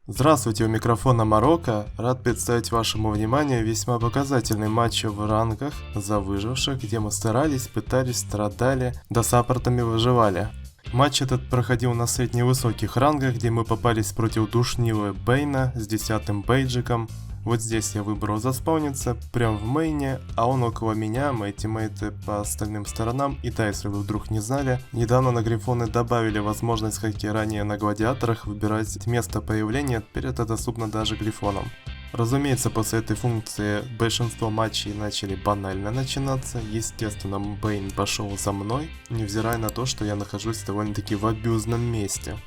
Здравствуйте, у микрофона Марокко. Рад представить вашему вниманию весьма показательный матч в рангах за выживших, где мы старались, пытались, страдали, да саппортами выживали. Матч этот проходил на средневысоких рангах, где мы попались против душнилы Бейна с 10-м бейджиком. Вот здесь я выбрал заспауниться, прям в мейне, а он около меня, мои тиммейты по остальным сторонам. И да, если вы вдруг не знали, недавно на Грифоны добавили возможность, как и ранее на Гладиаторах, выбирать место появления, теперь это доступно даже Грифонам. Разумеется, после этой функции большинство матчей начали банально начинаться. Естественно, Бейн пошел за мной, невзирая на то, что я нахожусь довольно-таки в абьюзном месте.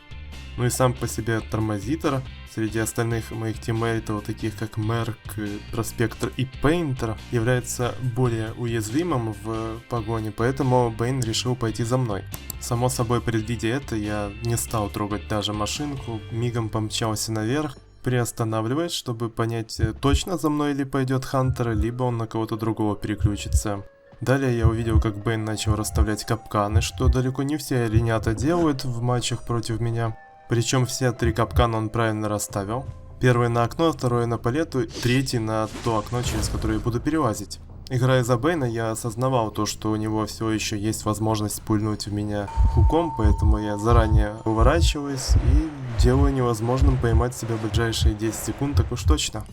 Ну и сам по себе тормозитор среди остальных моих тиммейтов, таких как Мерк, Проспектор и Пейнтер, является более уязвимым в погоне, поэтому Бейн решил пойти за мной. Само собой, предвидя это, я не стал трогать даже машинку, мигом помчался наверх, приостанавливаясь, чтобы понять, точно за мной ли пойдет Хантер, либо он на кого-то другого переключится. Далее я увидел, как Бейн начал расставлять капканы, что далеко не все оленята делают в матчах против меня. Причем все 3 капкана он правильно расставил. Первый на окно, второй на палету, третий на то окно, через которое я буду перелазить. Играя за Бейна, я осознавал то, что у него все еще есть возможность пульнуть в меня хуком, поэтому я заранее уворачиваюсь и делаю невозможным поймать себя в ближайшие 10 секунд, так уж точно.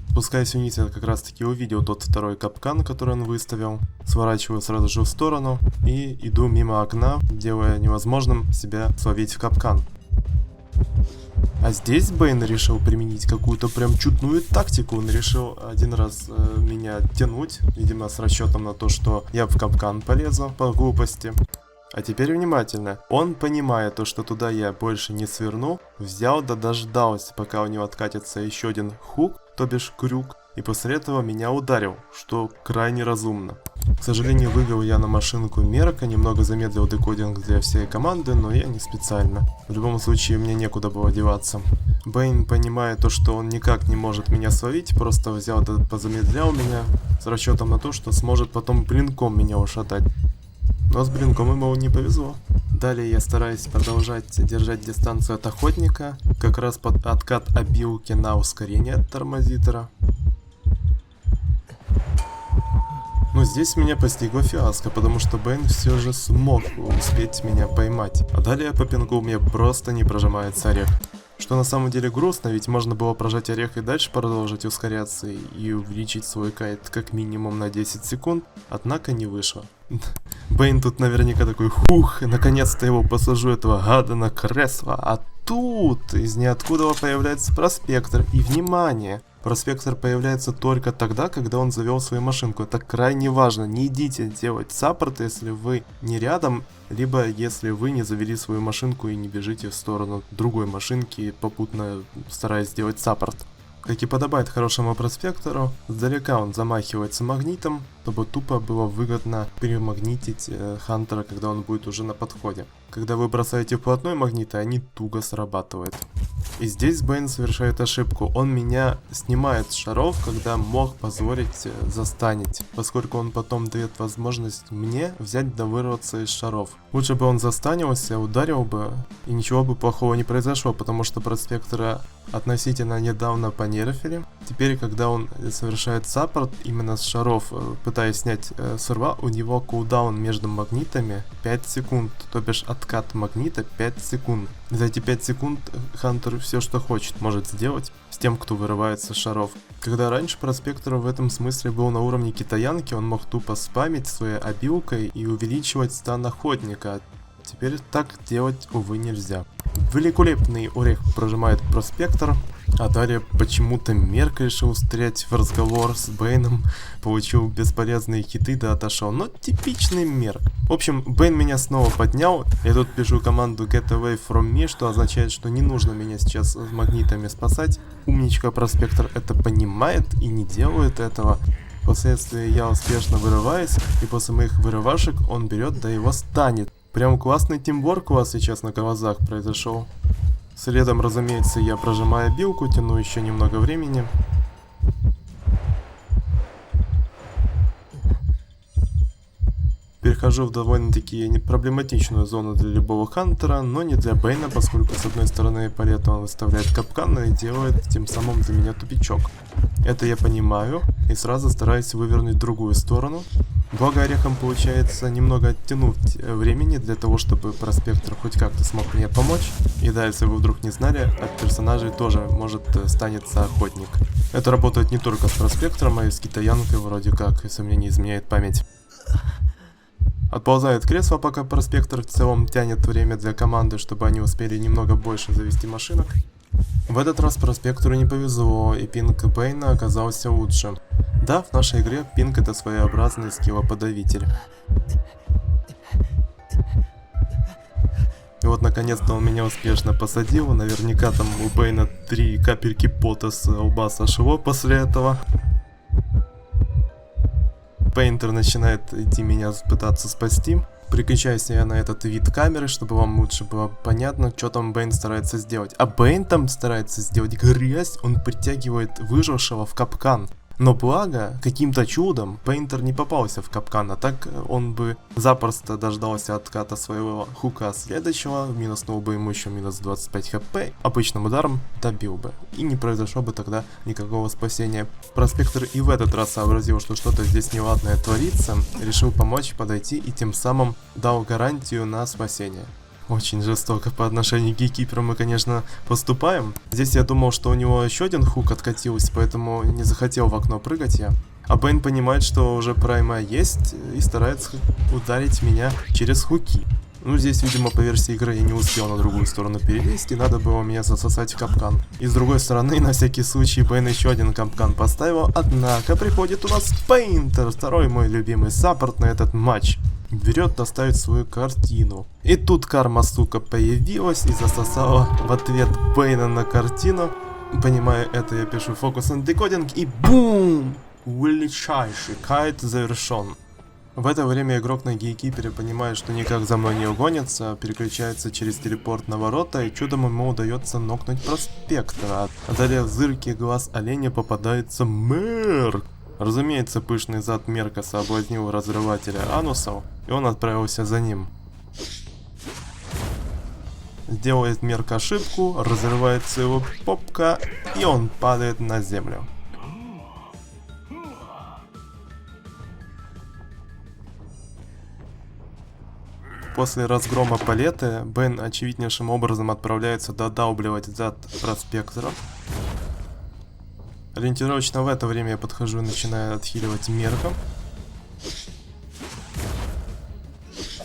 Спускаясь вниз, я как раз таки увидел тот второй капкан, который он выставил. Сворачиваю сразу же в сторону и иду мимо окна, делая невозможным себя словить в капкан. А здесь Бейн решил применить какую-то прям чудную тактику. Он решил один раз меня тянуть, видимо с расчетом на то, что я в капкан полезу по глупости. А теперь внимательно. Он, понимая то, что туда я больше не сверну, взял да дождался, пока у него откатится еще один хук, то бишь крюк, и после этого меня ударил, что крайне разумно. К сожалению, вывел я на машинку Мерка, немного замедлил декодинг для всей команды, но я не специально. В любом случае, мне некуда было деваться. Бейн, понимая то, что он никак не может меня словить, просто взял да позамедлял меня, с расчетом на то, что сможет потом блинком меня ушатать. Но с блинком ему не повезло. Далее я стараюсь продолжать держать дистанцию от охотника, как раз под откат обилки на ускорение от тормозитора. Но здесь меня постигла фиаско, потому что Бейн все же смог успеть меня поймать. А далее по пингу у меня просто не прожимается орех. Что на самом деле грустно, ведь можно было прожать орех и дальше продолжить ускоряться и увеличить свой кайт как минимум на 10 секунд, однако не вышло. Бейн тут наверняка такой: хух, наконец-то его посажу, этого гада, на кресло. А тут из ниоткуда появляется Проспектор. И внимание! Проспектор появляется только тогда, когда он завел свою машинку. Это крайне важно. Не идите делать саппорт, если вы не рядом, либо если вы не завели свою машинку и не бежите в сторону другой машинки, попутно стараясь сделать саппорт. Как и подобает хорошему проспектору, сдалека он замахивается магнитом, чтобы тупо было выгодно перемагнитить Хантера, когда он будет уже на подходе. Когда вы бросаете вплотную магниты, они туго срабатывают. И здесь Бейн совершает ошибку. Он меня снимает с шаров, когда мог позволить застанить, поскольку он потом дает возможность мне взять да вырваться из шаров. Лучше бы он застанился, ударил бы, и ничего бы плохого не произошло, потому что Проспектора относительно недавно понерфили. Теперь, когда он совершает саппорт именно с шаров, пытаясь снять серва, у него кулдаун между магнитами 5 секунд, то бишь откат магнита 5 секунд. За эти 5 секунд Хантер все, что хочет, может сделать с тем, кто вырывается с шаров. Когда раньше Проспектор в этом смысле был на уровне китаянки, он мог тупо спамить своей обилкой и увеличивать стан охотника. Теперь так делать, увы, нельзя. Великолепный орех прожимает Проспектор, а далее почему-то Мерк решил встрять в разговор с Бейном, получил бесполезные хиты да отошел, но типичный Мерк. В общем, Бейн меня снова поднял, я тут пишу команду get away from me, что означает, что не нужно меня сейчас с магнитами спасать. Умничка Проспектор это понимает и не делает этого. Впоследствии я успешно вырываюсь, и после моих вырывашек он берет да его станет. Прям классный тимворк у вас сейчас на глазах произошел. Следом, разумеется, я прожимаю билку, тяну еще немного времени. перехожу в довольно-таки проблематичную зону для любого хантера, но не для Бэйна, поскольку с одной стороны палету он выставляет капкан и делает тем самым для меня тупичок. Это я понимаю и сразу стараюсь вывернуть в другую сторону. Благо орехом получается немного оттянуть времени для того, чтобы проспектор хоть как-то смог мне помочь. И да, если вы вдруг не знали, от персонажей тоже может станется охотник. Это работает не только с проспектором, а и с китаянкой вроде как, если мне не изменяет память. Отползает кресло, пока проспектор в целом тянет время для команды, чтобы они успели немного больше завести машинок. В этот раз проспектору не повезло, и пинг Бэйна оказался лучше. Да, в нашей игре пинг это своеобразный скиллоподавитель. И вот наконец-то он меня успешно посадил, наверняка там у Бэйна 3 капельки пота с лба сошло после этого. Пейнтер начинает идти меня пытаться спасти. Переключаюсь я на этот вид камеры, чтобы вам лучше было понятно, что там Бэйн старается сделать. А Бэйн там старается сделать грязь, он притягивает выжившего в капкан. Но благо, каким-то чудом, Пейнтер не попался в капкан, а так он бы запросто дождался отката своего хука следующего, минуснул бы ему еще минус 25 хп, обычным ударом добил бы. И не произошло бы тогда никакого спасения. Проспектор и в этот раз сообразил, что что-то здесь неладное творится, решил помочь, подойти и тем самым дал гарантию на спасение. Очень жестоко по отношению к гейкиперу мы, конечно, поступаем. Здесь я думал, что у него еще один хук откатился, поэтому не захотел в окно прыгать я. А Бэйн понимает, что уже прайма есть и старается ударить меня через хуки. Ну, здесь, видимо, по версии игры я не успел на другую сторону перелезть, и надо было меня засосать в капкан. И с другой стороны, на всякий случай, Бэйн еще один капкан поставил, однако приходит у нас Пейнтер, второй мой любимый саппорт на этот матч. Берет доставить свою картину. И тут карма, сука, появилась и засосала в ответ Бэйна на картину. Понимая это, я пишу фокус на декодинг и бум! Величайший кайт завершен. В это время игрок на гейкипере понимает, что никак за мной не угонится, переключается через телепорт на ворота, и чудом ему удается нокнуть проспектора. А далее в зыркий глаз оленя попадается Мерк. Разумеется, пышный зад Мерка соблазнил разрывателя анусов, и он отправился за ним. Делает Мерк ошибку, разрывается его попка, и он падает на землю. После разгрома палеты, Бэйн очевиднейшим образом отправляется додалбливать зад проспектора. Ориентировочно в это время я подхожу и начинаю отхиливать Мерка.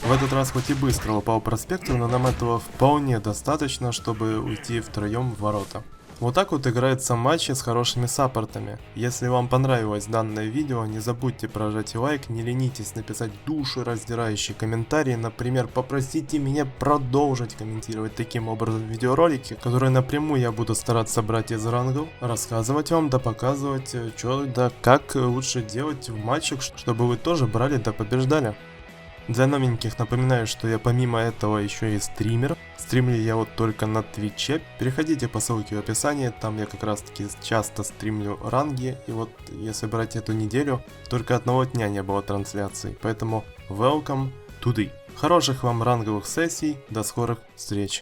В этот раз хоть и быстро упал проспектор, но нам этого вполне достаточно, чтобы уйти втроем в ворота. Вот так вот играются матчи с хорошими саппортами. Если вам понравилось данное видео, не забудьте прожать лайк, не ленитесь написать душераздирающий комментарий, например, попросите меня продолжить комментировать таким образом видеоролики, которые напрямую я буду стараться брать из рангов, рассказывать вам да показывать, что да как лучше делать в матчах, чтобы вы тоже брали да побеждали. Для новеньких напоминаю, что я помимо этого еще и стример. Стримлю я вот только на Твиче. Переходите по ссылке в описании, там я как раз таки часто стримлю ранги. И вот если брать эту неделю, только одного дня не было трансляций. Поэтому welcome today. Хороших вам ранговых сессий, до скорых встреч.